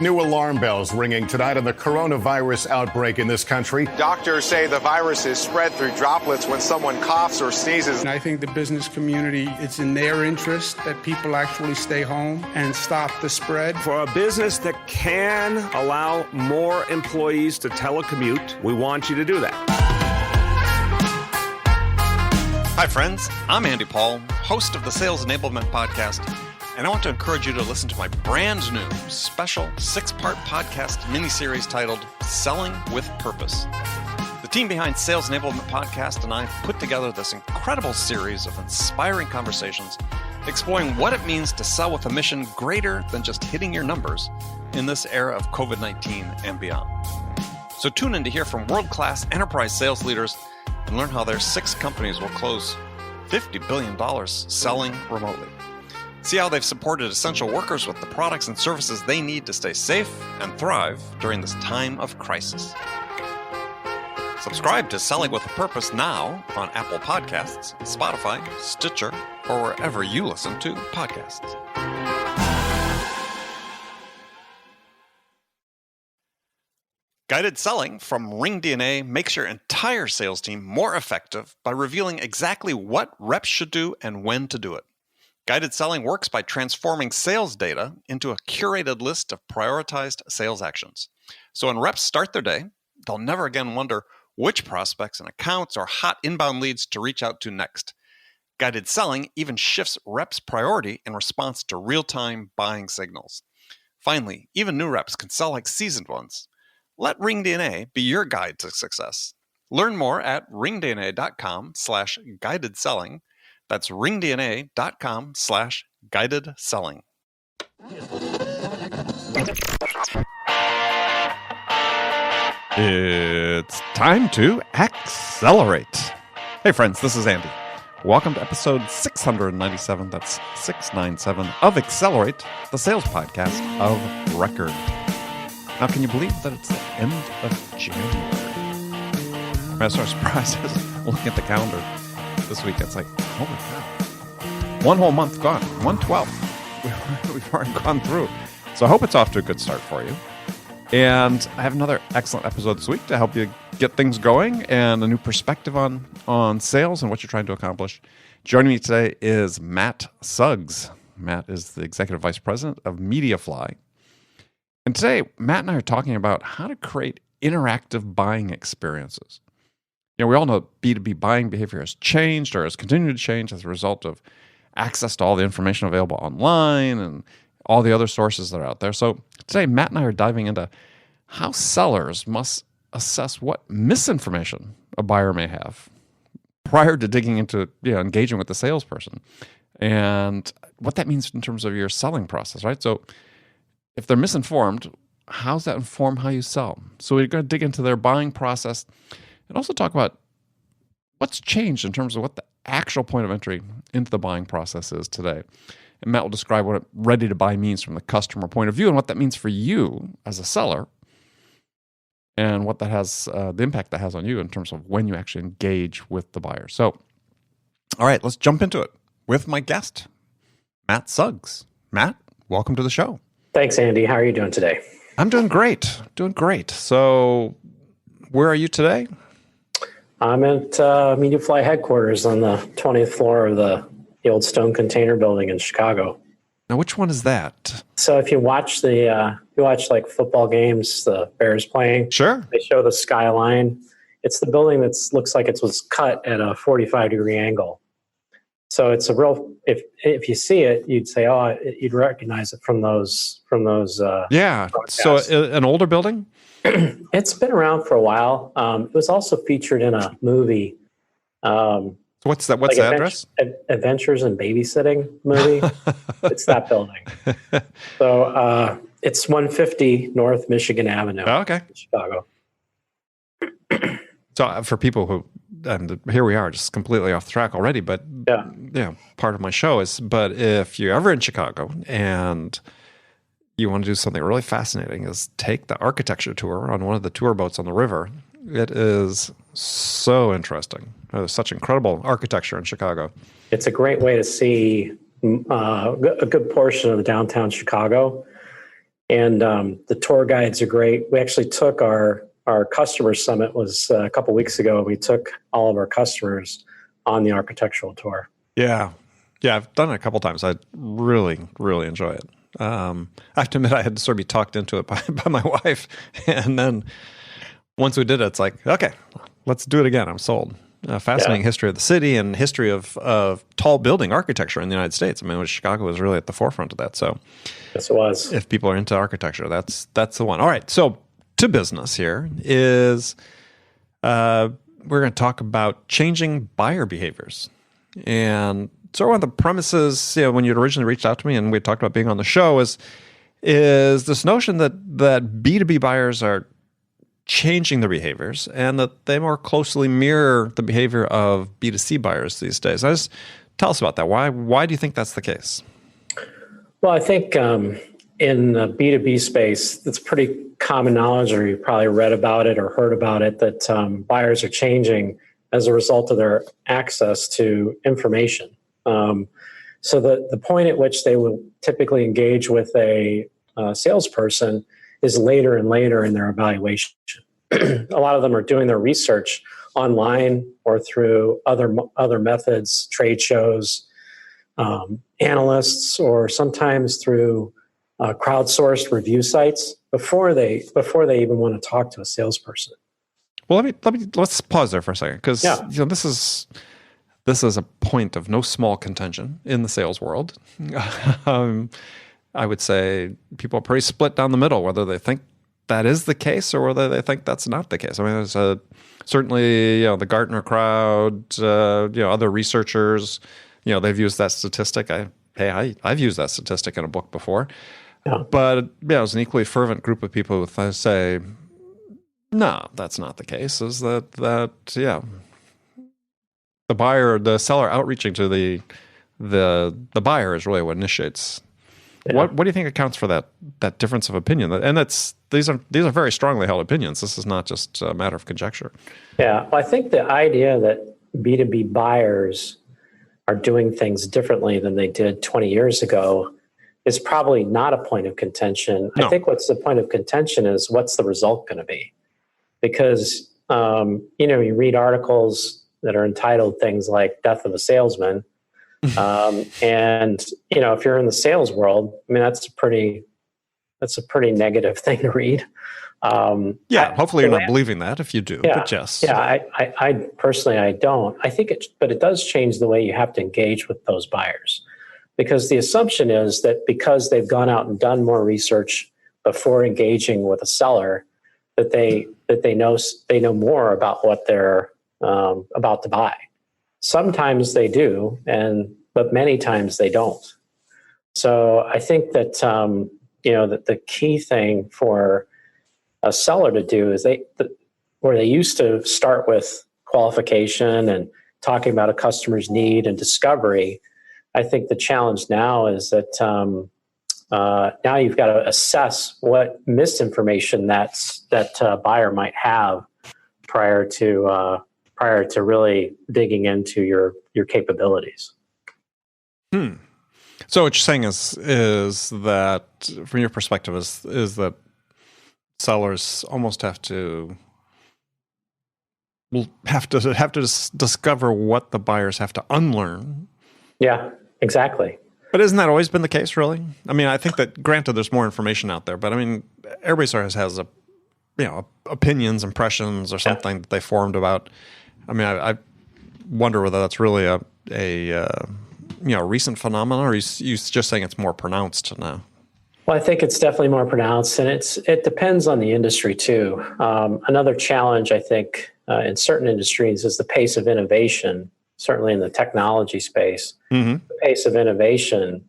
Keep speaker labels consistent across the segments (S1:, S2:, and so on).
S1: New alarm bells ringing tonight on the coronavirus outbreak in this country.
S2: Doctors say the virus is spread through droplets when someone coughs or sneezes.
S3: And I think the business community, it's in their interest that people actually stay home and stop the spread.
S4: For a business that can allow more employees to telecommute, we want you to do that.
S5: Hi, friends. I'm Andy Paul, host of the Sales Enablement Podcast, and I want to encourage you to listen to my brand new special 6-part podcast miniseries titled Selling with Purpose. The team behind Sales Enablement Podcast and I put together this incredible series of inspiring conversations exploring what it means to sell with a mission greater than just hitting your numbers in this era of COVID-19 and beyond. So tune in to hear from world-class enterprise sales leaders and learn how their 6 companies will close $50 billion selling remotely. See how they've supported essential workers with the products and services they need to stay safe and thrive during this time of crisis. Subscribe to Selling with a Purpose now on Apple Podcasts, Spotify, Stitcher, or wherever you listen to podcasts. Guided selling from RingDNA makes your entire sales team more effective by revealing exactly what reps should do and when to do it. Guided selling works by transforming sales data into a curated list of prioritized sales actions. So when reps start their day, they'll never again wonder which prospects and accounts or hot inbound leads to reach out to next. Guided selling even shifts reps' priority in response to real-time buying signals. Finally, even new reps can sell like seasoned ones. Let RingDNA be your guide to success. Learn more at ringdna.com/guided selling. That's ringdna.com/guided selling.
S6: It's time to accelerate. Hey friends, this is Andy. Welcome to episode 697, that's 697, of Accelerate, the sales podcast of record. Now, can you believe that it's the end of January? I was so surprised looking at the calendar this week. It's like, holy cow. One whole month gone. 1/12. We've already gone through. So I hope it's off to a good start for you. And I have another excellent episode this week to help you get things going and a new perspective on sales and what you're trying to accomplish. Joining me today is Matt Suggs. Matt is the Executive Vice President of Mediafly. And today, Matt and I are talking about how to create interactive buying experiences. You know, we all know B2B buying behavior has changed or has continued to change as a result of access to all the information available online and all the other sources that are out there. So today, Matt and I are diving into how sellers must assess what misinformation a buyer may have prior to digging into, engaging with the salesperson, and what that means in terms of your selling process, right? So if they're misinformed, how's that inform how you sell? So we're going to dig into their buying process and also talk about what's changed in terms of what the actual point of entry into the buying process is today. And Matt will describe what ready to buy means from the customer point of view and what that means for you as a seller and what that has, the impact that has on you in terms of when you actually engage with the buyer. So, all right, let's jump into it with my guest, Matt Suggs. Matt, welcome to the show.
S7: Thanks, Andy. How are you doing today?
S6: I'm doing great. So where are you today?
S7: I'm at Mediafly headquarters on the 20th floor of the old stone container building in Chicago.
S6: Now, which one is that?
S7: So if you watch like football games, the Bears playing,
S6: sure,
S7: they show the skyline. It's the building that looks like it was cut at a 45-degree angle. So it's a real. If you see it, you'd say, "Oh, you'd recognize it from those."
S6: Yeah.
S7: Broadcasts.
S6: So an older building.
S7: It's been around for a while. It was also featured in a movie.
S6: What's that? What's the address?
S7: Adventures in Babysitting movie. It's that building. So it's 150 North Michigan Avenue.
S6: Oh, okay.
S7: In Chicago.
S6: So for people who, and here we are, just completely off the track already, but part of my show is, but if you're ever in Chicago and you want to do something really fascinating, is take the architecture tour on one of the tour boats on the river. It is so interesting. There's such incredible architecture in Chicago.
S7: It's a great way to see a good portion of the downtown Chicago. And the tour guides are great. We actually took our customer summit was a couple weeks ago. We took all of our customers on the architectural tour.
S6: Yeah. Yeah, I've done it a couple times. I really, really enjoy it. I have to admit, I had to sort of be talked into it by my wife. And then once we did it, it's like, okay, let's do it again. I'm sold. Fascinating history of the city and history of tall building architecture in the United States. I mean, Chicago was really at the forefront of that. So
S7: yes, it was.
S6: If people are into architecture, that's the one. All right. So to business here is we're going to talk about changing buyer behaviors. And so one of the premises, when you'd originally reached out to me and we talked about being on the show is this notion that B2B buyers are changing their behaviors and that they more closely mirror the behavior of B2C buyers these days. Tell us about that. Why do you think that's the case?
S7: Well, I think in the B2B space, it's pretty common knowledge, or you probably read about it or heard about it, that buyers are changing as a result of their access to information. So the point at which they will typically engage with a salesperson is later and later in their evaluation. A lot of them are doing their research online or through other methods, trade shows, analysts, or sometimes through crowdsourced review sites before they even want to talk to a salesperson.
S6: Well, let's pause there for a second, because this is a point of no small contention in the sales world. I would say people are pretty split down the middle, whether they think that is the case or whether they think that's not the case. I mean, there's certainly the Gartner crowd, other researchers, they've used that statistic. I've used that statistic in a book before. Yeah. But it was an equally fervent group of people who say, no, that's not the case. Is that the seller outreaching to the buyer is really what initiates. Yeah. What do you think accounts for that difference of opinion? And these are very strongly held opinions. This is not just a matter of conjecture. Yeah,
S7: well, I think the idea that B2B buyers are doing things differently than they did 20 years ago is probably not a point of contention. No. I think what's the point of contention is what's the result going to be? Because you read articles that are entitled things like "Death of a Salesman." And if you're in the sales world, I mean, that's a pretty negative thing to read.
S6: Hopefully you're not believing that. If you do, but yes.
S7: Yeah, I personally, I don't. I think but it does change the way you have to engage with those buyers, because the assumption is that because they've gone out and done more research before engaging with a seller, that they know more about what they're about to buy. Sometimes they do, but many times they don't. So I think that that the key thing for a seller to do is where they used to start with qualification and talking about a customer's need and discovery. I think the challenge now is that now you've got to assess what misinformation that buyer might have prior to really digging into your capabilities.
S6: So what you're saying is that, from your perspective, is that sellers almost have to discover what the buyers have to unlearn.
S7: Yeah, exactly.
S6: But isn't that always been the case, really? I mean, I think that, granted, there's more information out there, but I mean, everybody sort of has opinions, impressions, or something that they formed about. I mean, I wonder whether that's really a recent phenomenon, or are you just saying it's more pronounced now?
S7: Well, I think it's definitely more pronounced, and it depends on the industry too. Another challenge, I think, in certain industries is the pace of innovation. Certainly in the technology space, the pace of innovation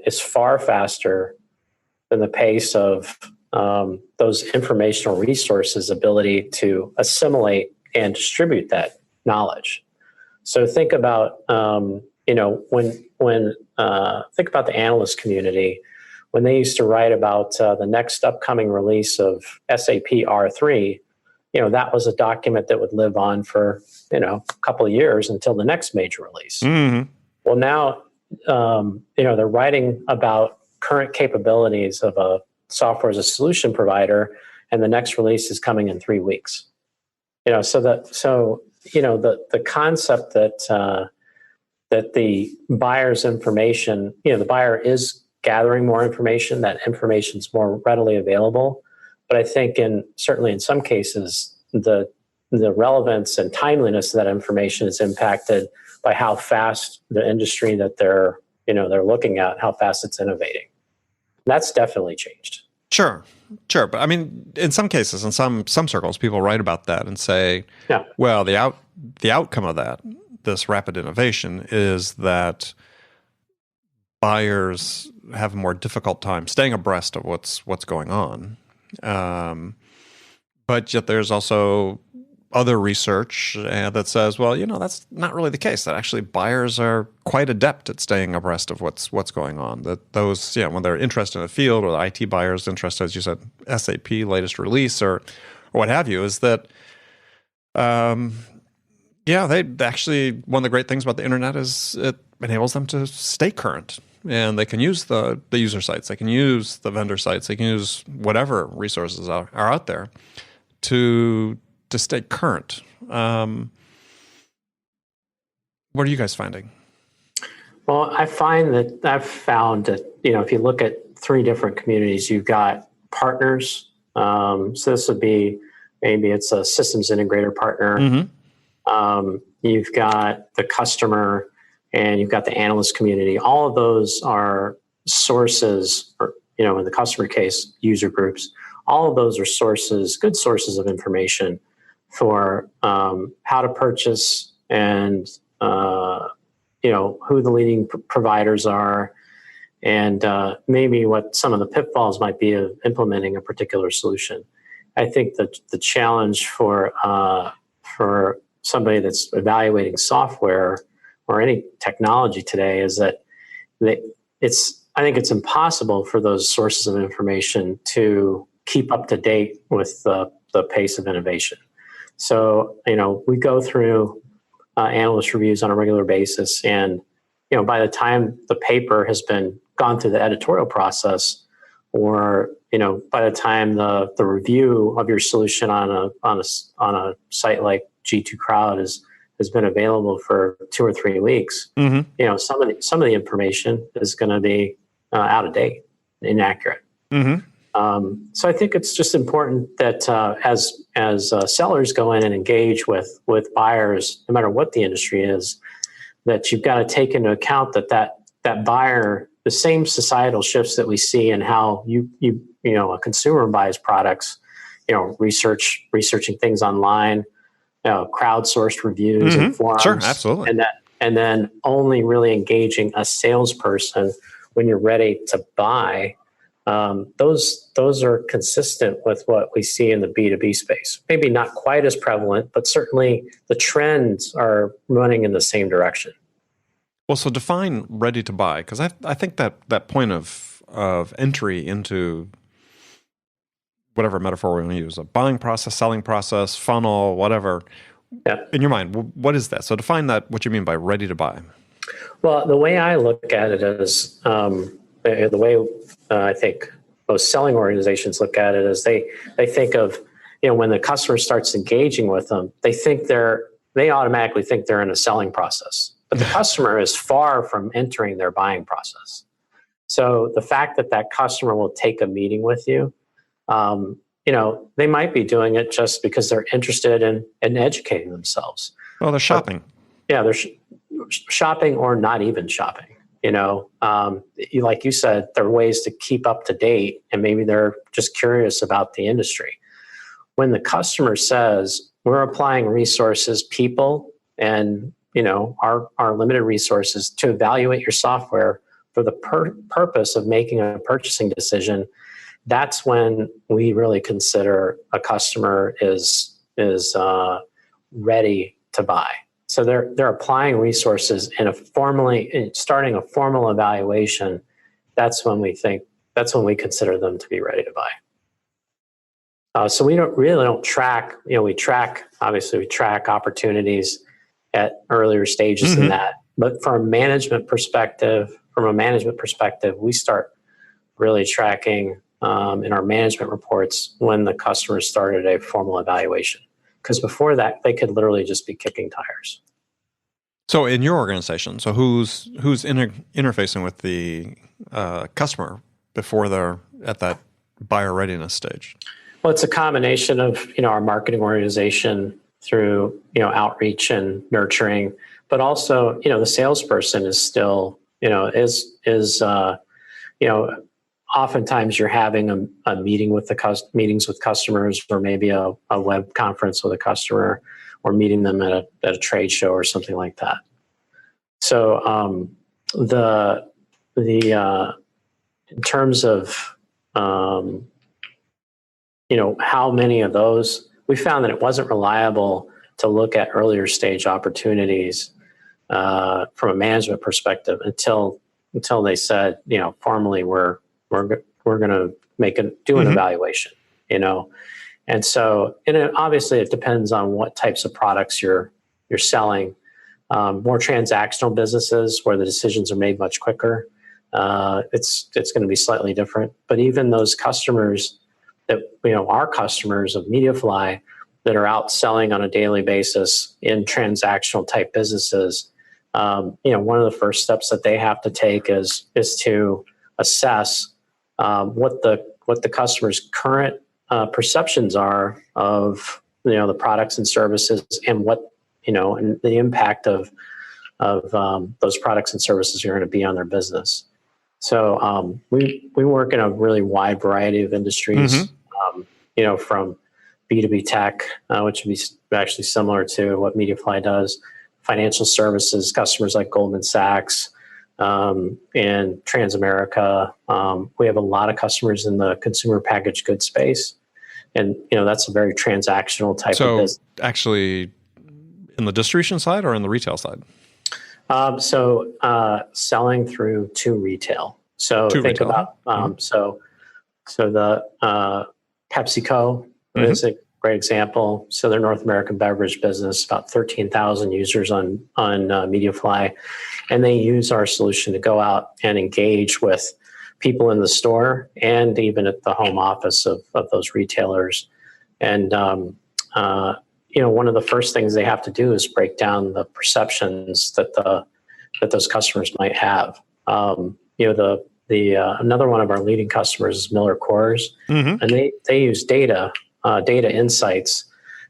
S7: is far faster than the pace of those informational resources' ability to assimilate and distribute that knowledge. So think about think about the analyst community when they used to write about the next upcoming release of SAP R3. That was a document that would live on for a couple of years until the next major release. Mm-hmm. Well, now they're writing about current capabilities of software as a solution provider, and the next release is coming in 3 weeks. The concept that the buyer's information, the buyer is gathering more information, that information is more readily available. But I think certainly in some cases, the relevance and timeliness of that information is impacted by how fast the industry that they're looking at, how fast it's innovating. That's definitely changed.
S6: Sure. But I mean, in some cases, in some circles, people write about that and say, well, the outcome of that, this rapid innovation, is that buyers have a more difficult time staying abreast of what's going on. But yet there's also other research that says, well, that's not really the case. That actually buyers are quite adept at staying abreast of what's going on. That those, when they're interested in a field, or the IT buyers interested, as you said, SAP latest release or what have you, is that, they actually, one of the great things about the internet is it enables them to stay current. And they can use the user sites, they can use the vendor sites, they can use whatever resources are out there to stay current. What are you guys finding?
S7: Well, I've found that, if you look at 3 different communities, you've got partners. So this would be, maybe it's a systems integrator partner. Mm-hmm. You've got the customer, and you've got the analyst community. All of those are sources, or, in the customer case, user groups. All of those are good sources of information for how to purchase and who the leading providers are, and maybe what some of the pitfalls might be of implementing a particular solution. I think that the challenge for somebody that's evaluating software or any technology today is that I think it's impossible for those sources of information to keep up to date with the pace of innovation. So, we go through analyst reviews on a regular basis, and, by the time the paper has been gone through the editorial process, or, by the time the review of your solution on a site like G2 Crowd has been available for 2 or 3 weeks, mm-hmm. Some of the information is going to be out of date, inaccurate. Mm-hmm. So I think it's just important that as sellers go in and engage with buyers, no matter what the industry is, that you've got to take into account that buyer, the same societal shifts that we see in how a consumer buys products, researching things online, crowdsourced reviews mm-hmm. and forums.
S6: Sure, absolutely.
S7: And then only really engaging a salesperson when you're ready to buy. Those are consistent with what we see in the B2B space. Maybe not quite as prevalent, but certainly the trends are running in the same direction.
S6: Well, so define ready to buy, because I think that point of entry into whatever metaphor we want to use, a buying process, selling process, funnel, whatever. Yeah. In your mind, what is that? So define that, what you mean by ready to buy.
S7: Well, the way I look at it is the way I think most selling organizations look at it is they think of, when the customer starts engaging with them, they automatically think they're in a selling process. But the customer is far from entering their buying process. So the fact that customer will take a meeting with you, they might be doing it just because they're interested in educating themselves.
S6: Well, they're shopping.
S7: They're shopping or not even shopping. Like you said, there are ways to keep up to date, and maybe they're just curious about the industry. When the says, we're applying resources, people, and our limited resources to evaluate your software for the purpose of making a purchasing decision, that's when we really consider a customer is ready to buy. So they're applying resources starting a formal evaluation. That's when we consider them to be ready to buy. So we don't track. We track opportunities at earlier stages mm-hmm. than that. But from a management perspective, we start really tracking in our management reports when the customers started a formal evaluation. Because before that, they could literally just be kicking tires.
S6: So in your organization, so who's interfacing with the customer before they're at that buyer readiness stage?
S7: Well, it's a combination of our marketing organization through outreach and nurturing, but also the salesperson is still oftentimes you're having a meeting with meetings with customers, or maybe a web conference with a customer, or meeting them at a trade show or something like that. So in terms of how many of those, we found that it wasn't reliable to look at earlier stage opportunities from a management perspective until they said, formally we're going to do an evaluation, and so obviously it depends on what types of products you're selling. More transactional businesses where the decisions are made much quicker, it's going to be slightly different. But even those customers that our customers of Mediafly that are out selling on a daily basis in transactional type businesses, one of the first steps that they have to take is to assess what the customer's current perceptions are of the products and services, and what and the impact of those products and services are going to be on their business. So we work in a really wide variety of industries, from B2B tech, which would be actually similar to what Mediafly does, financial services, customers like Goldman Sachs, and Transamerica. We have a lot of customers in the consumer packaged goods space, and that's a very transactional type of business.
S6: So actually, in the distribution side or in the retail side?
S7: Selling through to retail. So think about so the PepsiCo is a great example. So their North American beverage business, about 13,000 users on Mediafly, and they use our solution to go out and engage with people in the store and even at the home office of those retailers. And one of the first things they have to do is break down the perceptions that those customers might have. Another one of our leading customers is Miller Coors, and they use data insights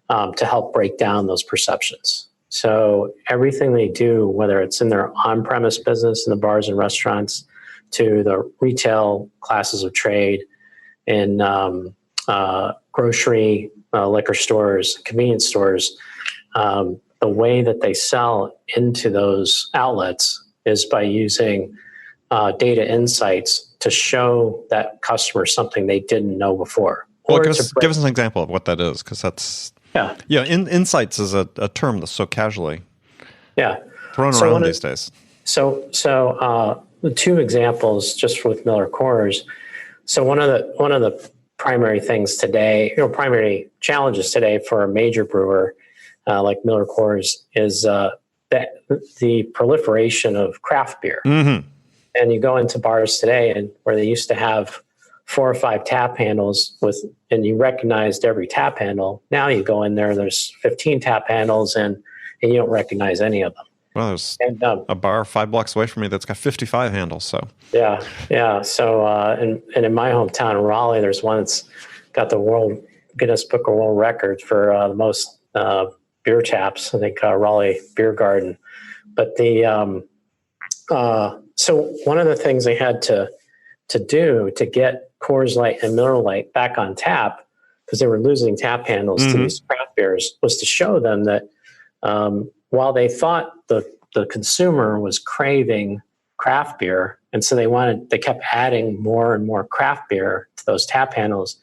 S7: to help break down those perceptions. So everything they do, whether it's in their on-premise business in the bars and restaurants, to the retail classes of trade, in grocery, liquor stores, convenience stores, the way that they sell into those outlets is by using data insights to show that customer something they didn't know before.
S6: Well, give us an example of what that is, because that's insights is a term that's so casually thrown around these days.
S7: So the two examples just with Miller Coors. So one of the primary things today, primary challenges today for a major brewer like Miller Coors is the proliferation of craft beer. And you go into bars today, and where they used to have 4 or 5 tap handles and you recognized every tap handle. Now you go in there, there's 15 tap handles, and you don't recognize any of them.
S6: Well, there's a bar 5 blocks away from me that's got 55 handles. So
S7: yeah. So and in my hometown in Raleigh, there's one that's got the Guinness Book of World Records for the most beer taps. I think Raleigh Beer Garden. But so one of the things they had to do to get Coors Light and Miller Lite back on tap, because they were losing tap handles to these craft beers, was to show them that while they thought the consumer was craving craft beer, and so they kept adding more and more craft beer to those tap handles,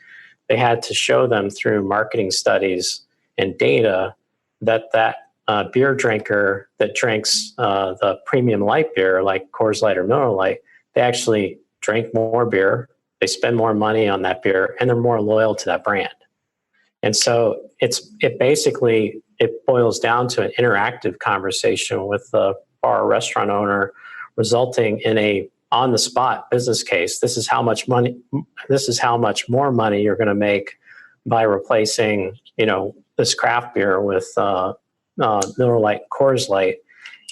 S7: they had to show them through marketing studies and data that beer drinker that drinks the premium light beer like Coors Light or Miller Lite, they actually drink more beer, they spend more money on that beer, and they're more loyal to that brand. And so it basically boils down to an interactive conversation with the bar or restaurant owner, resulting in a on the spot business case. This is how much money. This is how much more money you're going to make by replacing, this craft beer with Miller Lite, Coors Light.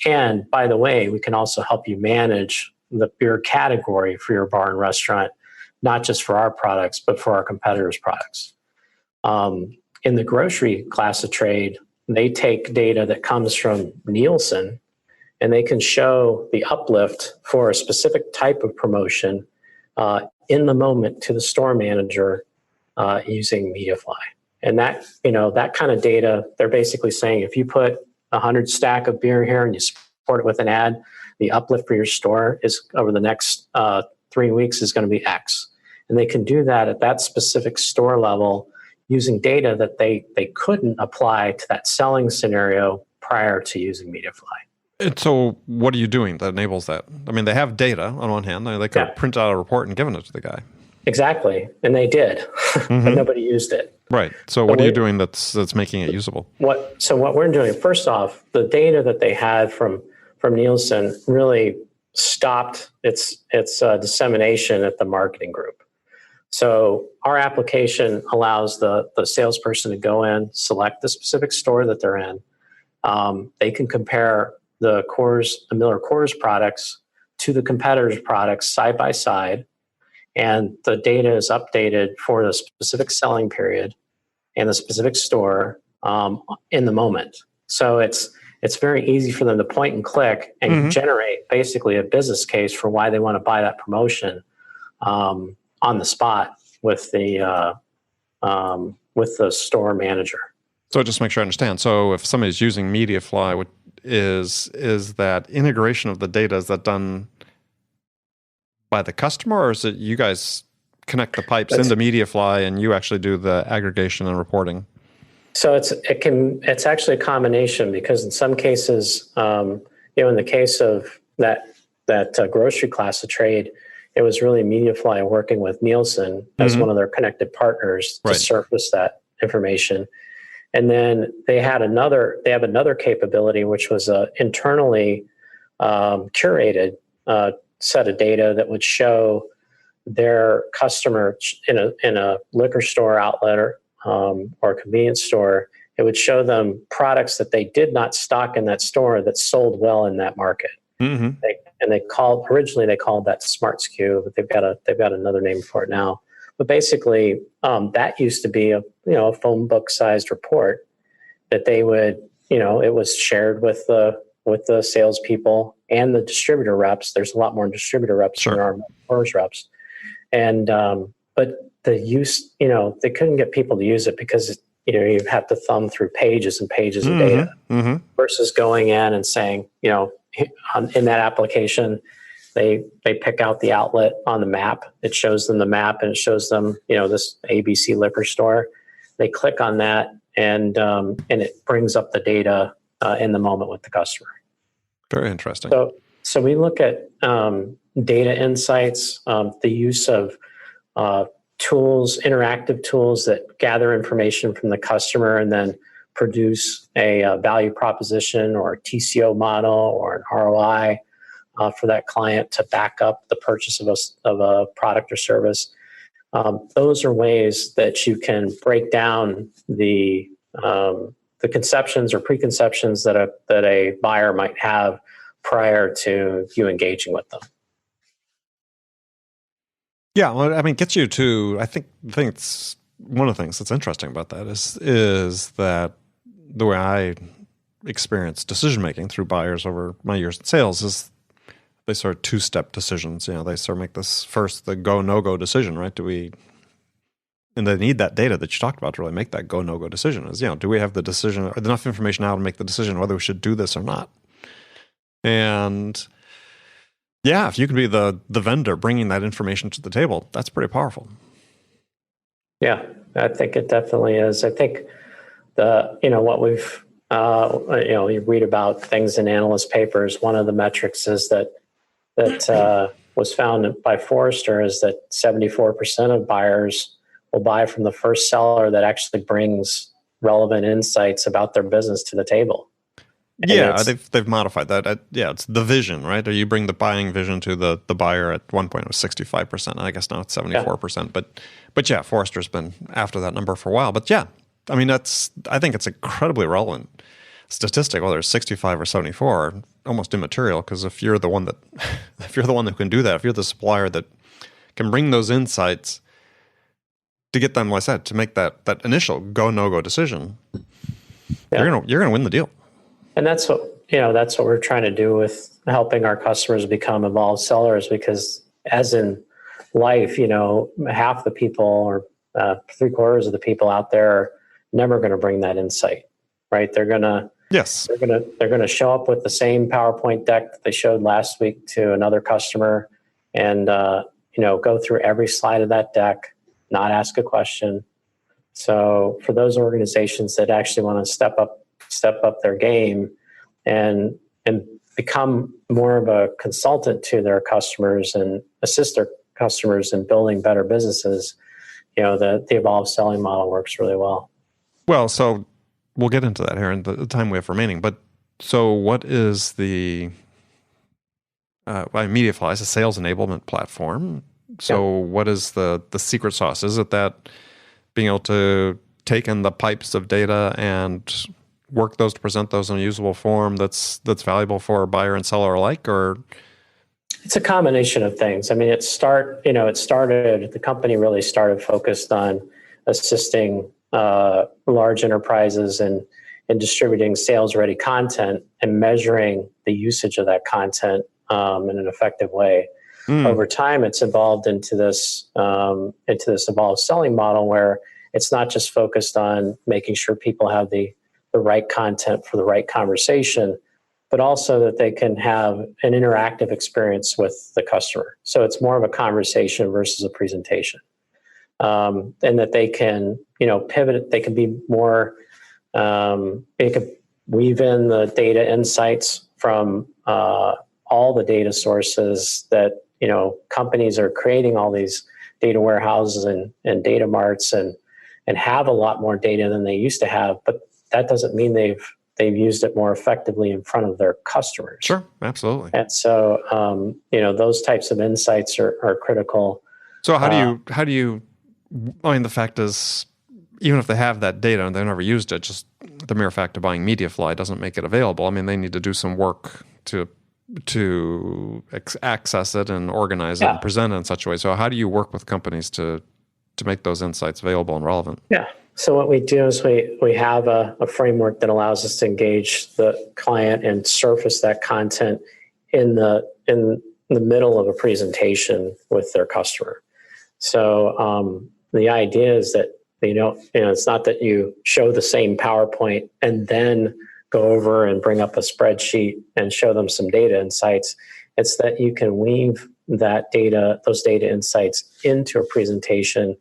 S7: And by the way, we can also help you manage the beer category for your bar and restaurant, not just for our products, but for our competitors' products. In the grocery class of trade, they take data that comes from Nielsen, and they can show the uplift for a specific type of promotion in the moment to the store manager using Mediafly. And that, that kind of data, they're basically saying if you put 100 stack of beer here and you support it with an ad, the uplift for your store is over the next 3 weeks is going to be X. And they can do that at that specific store level using data that they couldn't apply to that selling scenario prior to using Mediafly.
S6: And so what are you doing that enables that? I mean, they have data on one hand. They could print out a report and given it to the guy.
S7: Exactly. And they did, but nobody used it.
S6: Right. So what are you doing that's making it usable?
S7: So what we're doing, first off, the data that they had from Nielsen really stopped its dissemination at the marketing group. So our application allows the salesperson to go in, select the specific store that they're in. They can compare the Miller Coors products to the competitors' products side by side, and the data is updated for the specific selling period and the specific store in the moment. So it's very easy for them to point and click and generate basically a business case for why they want to buy that promotion on the spot with the store manager.
S6: So just make sure I understand. So if somebody's using Mediafly, is that integration of the data, is that done by the customer, or is it you guys connect the pipes into Mediafly and you actually do the aggregation and reporting?
S7: So it's actually a combination, because in some cases, in the case of that grocery class of trade, it was really Mediafly working with Nielsen as one of their connected partners to surface that information. And then they have another capability, which was a internally curated set of data that would show their customer in a liquor store outlet or convenience store. It would show them products that they did not stock in that store that sold well in that market. Originally they called that Smart SKU, but they've got another name for it now. But basically, that used to be a phone book sized report that they would, it was shared with the salespeople and the distributor reps. There's a lot more distributor reps than there are stores reps, and but the use, they couldn't get people to use it because you have to thumb through pages and pages of data versus going in and saying, in that application. They pick out the outlet on the map. It shows them the map and it shows them, this ABC liquor store. They click on that and it brings up the data in the moment with the customer.
S6: Very interesting.
S7: So we look at data insights, the use of tools, interactive tools that gather information from the customer and then produce a value proposition or a TCO model or an ROI for that client to back up the purchase of a product or service. Those are ways that you can break down the conceptions or preconceptions that a buyer might have prior to you engaging with them.
S6: Yeah, well, I mean, gets you to. I think it's one of the things that's interesting about that is that the way I experience decision making through buyers over my years in sales is they sort of two-step decisions. They sort of make this first, the go, no-go decision, right? And they need that data that you talked about to really make that go, no-go decision is, do we have the decision, or enough information now to make the decision whether we should do this or not? And yeah, if you can be the vendor bringing that information to the table, that's pretty powerful. Yeah,
S7: I think it definitely is. I think what we've, you read about things in analyst papers. One of the metrics is that was found by Forrester is that 74% of buyers will buy from the first seller that actually brings relevant insights about their business to the table.
S6: Yeah, they've modified that. Yeah, it's the vision, right? Or you bring the buying vision to the buyer. At one point it was 65%. I guess now it's 74%. Yeah. But yeah, Forrester's been after that number for a while. But yeah, I mean, I think it's incredibly relevant statistic, whether it's 65 or 74, almost immaterial, because if you're the one who can do that, if you're the supplier that can bring those insights to get them, like I said, to make that initial go no go decision, you're gonna win the deal. And
S7: that's what we're trying to do with helping our customers become evolved sellers, because as in life, half the people or 3/4 of the people out there are never going to bring that insight, right? They're going to show up with the same PowerPoint deck that they showed last week to another customer and go through every slide of that deck, not ask a question. So for those organizations that actually want to step up their game and become more of a consultant to their customers and assist their customers in building better businesses, the evolved selling model works really well.
S6: Well, so we'll get into that here in the time we have remaining. But so what is the Mediafly is a sales enablement platform. So what is the secret sauce? Is it that being able to take in the pipes of data and work those to present those in a usable form that's valuable for a buyer and seller alike, or?
S7: It's a combination of things. I mean, the company really started focused on assisting large enterprises and distributing sales-ready content and measuring the usage of that content in an effective way. Over time, it's evolved into this evolved selling model where it's not just focused on making sure people have the right content for the right conversation, but also that they can have an interactive experience with the customer. So it's more of a conversation versus a presentation. And that they can, pivot, they can be more, they can weave in the data insights from all the data sources that, companies are creating all these data warehouses and data marts and have a lot more data than they used to have. But that doesn't mean they've used it more effectively in front of their customers.
S6: Sure, absolutely.
S7: And so, those types of insights are critical.
S6: So how do you, I mean, the fact is, even if they have that data and they've never used it, just the mere fact of buying Mediafly doesn't make it available. I mean, they need to do some work to access it and organize it and present it in such a way. So how do you work with companies to make those insights available and relevant? Yeah.
S7: So what we do is we have a framework that allows us to engage the client and surface that content in the middle of a presentation with their customer. So the idea is that it's not that you show the same PowerPoint and then go over and bring up a spreadsheet and show them some data insights. It's that you can weave those data insights into a presentation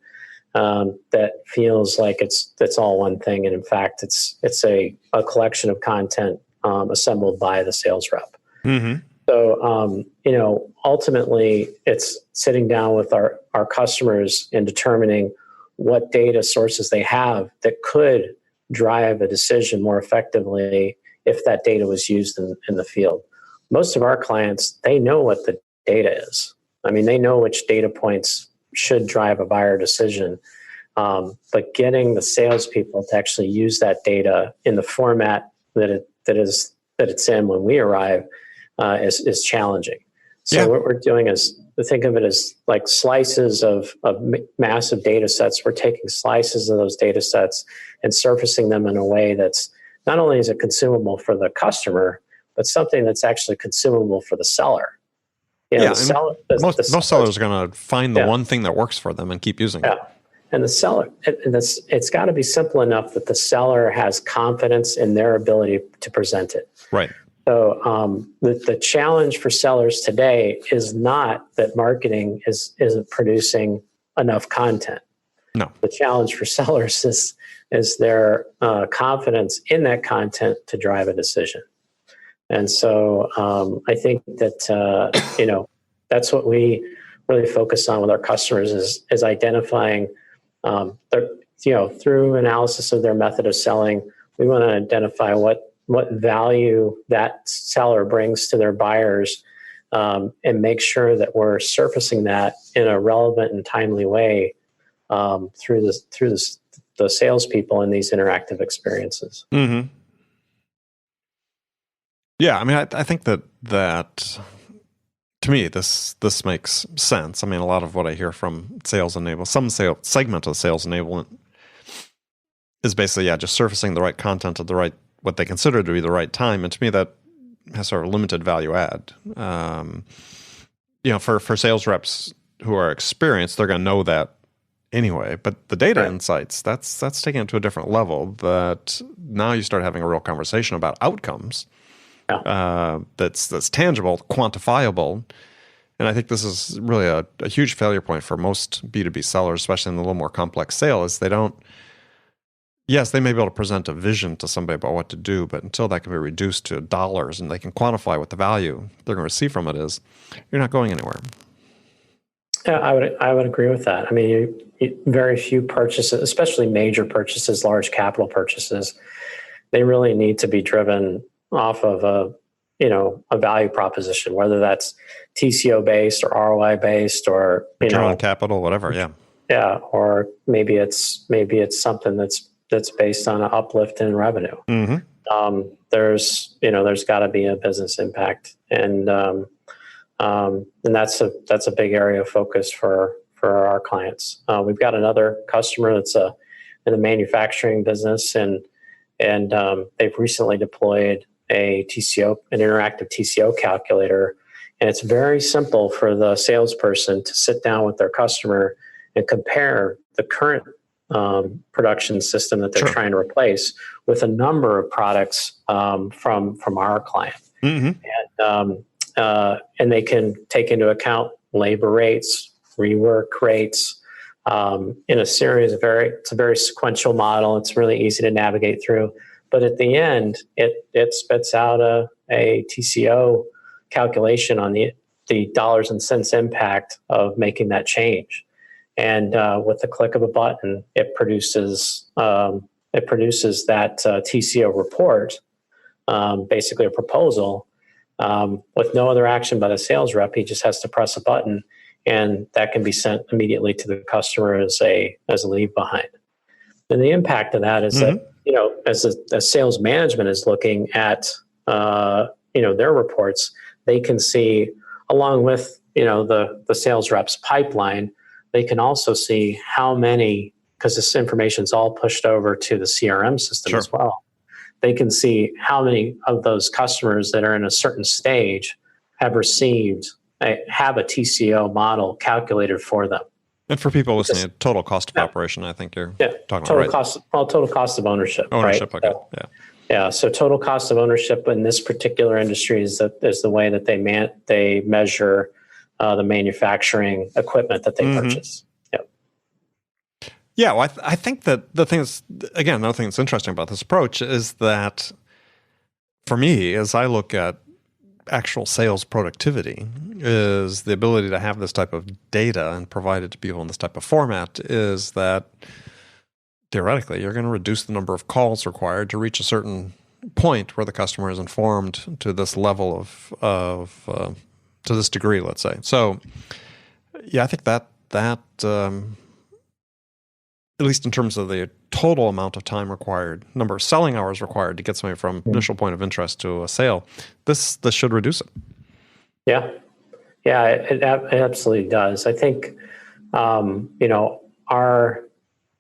S7: that feels like it's all one thing, and in fact, it's a collection of content assembled by the sales rep. Mm-hmm. So, ultimately, it's sitting down with our customers and determining what data sources they have that could drive a decision more effectively if that data was used in the field. Most of our clients, they know what the data is. I mean, they know which data points should drive a buyer decision. But getting the salespeople to actually use that data in the format that it's in when we arrive is challenging. So what we're doing is, think of it as like slices of massive data sets. We're taking slices of those data sets and surfacing them in a way that's not only is it consumable for the customer, but something that's actually consumable for the seller.
S6: Most sellers are going to find the one thing that works for them and keep using it.
S7: And the seller, it's got to be simple enough that the seller has confidence in their ability to present it.
S6: Right.
S7: So the challenge for sellers today is not that marketing isn't producing enough content.
S6: No.
S7: The challenge for sellers is their confidence in that content to drive a decision. And so I think that that's what we really focus on with our customers is identifying through analysis of their method of selling. We want to identify what what value that seller brings to their buyers, and make sure that we're surfacing that in a relevant and timely way through the salespeople in these interactive experiences.
S6: Mm-hmm. Yeah, I mean, I think that to me this makes sense. I mean, a lot of what I hear from sales enablement, some segment of sales enablement, is basically just surfacing the right content at the right, what they consider to be the right time, and to me that has sort of limited value add. For sales reps who are experienced, they're going to know that anyway. But the data insights, that's taken it to a different level. That now you start having a real conversation about outcomes. That's tangible, quantifiable. And I think this is really a huge failure point for most B2B sellers, especially in the little more complex sale, is they don't. Yes, they may be able to present a vision to somebody about what to do, but until that can be reduced to dollars and they can quantify what the value they're going to receive from it is, you're not going anywhere.
S7: Yeah, I would agree with that. I mean, very few purchases, especially major purchases, large capital purchases, they really need to be driven off of a value proposition, whether that's TCO based or ROI based or
S6: return on capital, whatever.
S7: Yeah, or maybe it's something that's based on an uplift in revenue.
S6: Mm-hmm.
S7: There's got to be a business impact, and that's a big area of focus for our clients. We've got another customer that's in the manufacturing business, and they've recently deployed an interactive TCO calculator, and it's very simple for the salesperson to sit down with their customer and compare the current production system that they're trying to replace with a number of products from our client. Mm-hmm. And they can take into account labor rates, rework rates, in a series of it's a very sequential model. It's really easy to navigate through. But at the end, it spits out a TCO calculation on the dollars and cents impact of making that change. And with the click of a button, it produces that TCO report, basically a proposal, with no other action by the sales rep. He just has to press a button, and that can be sent immediately to the customer as a leave behind. And the impact of that is that as sales management is looking at their reports, they can see, along with the sales rep's pipeline, they can also see how many, because this information is all pushed over to the CRM system as well. They can see how many of those customers that are in a certain stage have have a TCO model calculated for them.
S6: And for people listening, total cost of operation, I think you're talking
S7: total
S6: about, right?
S7: Total cost of ownership.
S6: Ownership,
S7: right?
S6: Okay.
S7: So total cost of ownership in this particular industry is the way that they measure the manufacturing equipment that they purchase.
S6: Yeah, well, I think that the thing is, again, another thing that's interesting about this approach is that, for me, as I look at actual sales productivity, is the ability to have this type of data and provide it to people in this type of format, is that theoretically you're going to reduce the number of calls required to reach a certain point where the customer is informed to this level of to this degree, let's say. So, yeah, I think that at least in terms of the total amount of time required, number of selling hours required to get somebody from initial point of interest to a sale, this should reduce it. Yeah,
S7: it absolutely does. I think the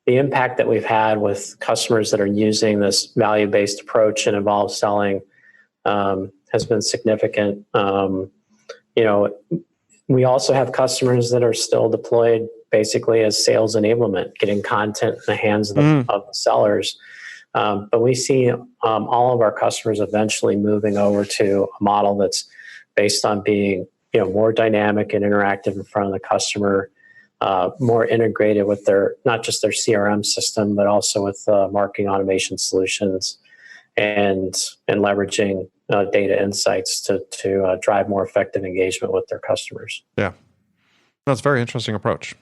S7: impact that we've had with customers that are using this value-based approach and involved selling has been significant. We also have customers that are still deployed basically as sales enablement, getting content in the hands of the sellers. But we see all of our customers eventually moving over to a model that's based on being more dynamic and interactive in front of the customer, more integrated with not just their CRM system, but also with marketing automation solutions and leveraging data insights to drive more effective engagement with their customers.
S6: Yeah. That's a very interesting approach.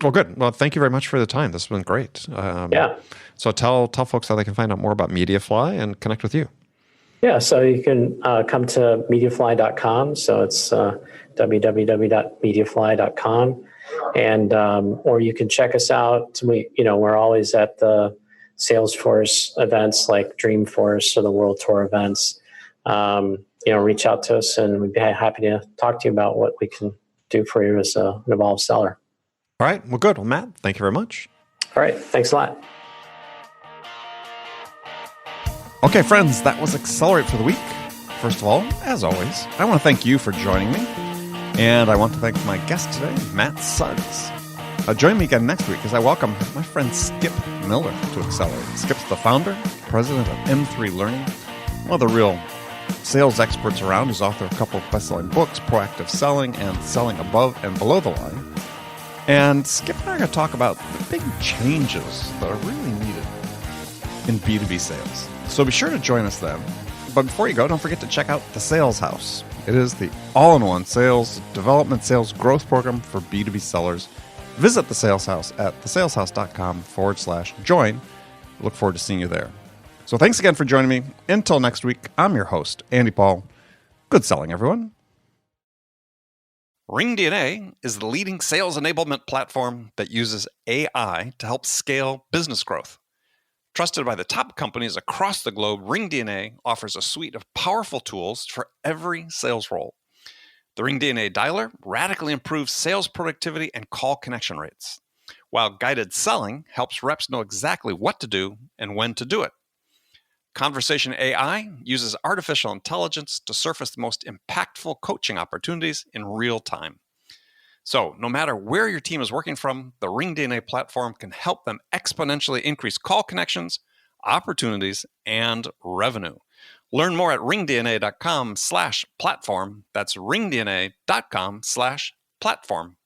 S6: Well, good. Well, thank you very much for the time. This has been great.
S7: Yeah.
S6: So tell folks how they can find out more about Mediafly and connect with you.
S7: Yeah, so you can come to mediafly.com. So it's www.mediafly.com, and or you can check us out. We're always at the Salesforce events like Dreamforce or the World Tour events. Reach out to us, and we'd be happy to talk to you about what we can do for you as an evolved seller.
S6: All right. Well, good. Well, Matt, thank you very much.
S7: All right. Thanks a lot.
S6: Okay, friends, that was Accelerate for the week. First of all, as always, I want to thank you for joining me. And I want to thank my guest today, Matt Suggs. Join me again next week as I welcome my friend Skip Miller to Accelerate. Skip's the founder, president of M3 Learning, one of the real sales experts around. He's author of a couple of best-selling books, Proactive Selling and Selling Above and Below the Line. And Skip and I are going to talk about the big changes that are really needed in B2B sales. So be sure to join us then. But before you go, don't forget to check out The Sales House. It is the all-in-one sales development, sales growth program for B2B sellers. Visit The Sales House at thesaleshouse.com/join. Look forward to seeing you there. So thanks again for joining me. Until next week, I'm your host, Andy Paul. Good selling, everyone.
S5: RingDNA is the leading sales enablement platform that uses AI to help scale business growth. Trusted by the top companies across the globe, RingDNA offers a suite of powerful tools for every sales role. The RingDNA Dialer radically improves sales productivity and call connection rates, while Guided Selling helps reps know exactly what to do and when to do it. Conversation AI uses artificial intelligence to surface the most impactful coaching opportunities in real time. So, no matter where your team is working from, the RingDNA platform can help them exponentially increase call connections, opportunities, and revenue. Learn more at ringdna.com/platform. That's ringdna.com/platform.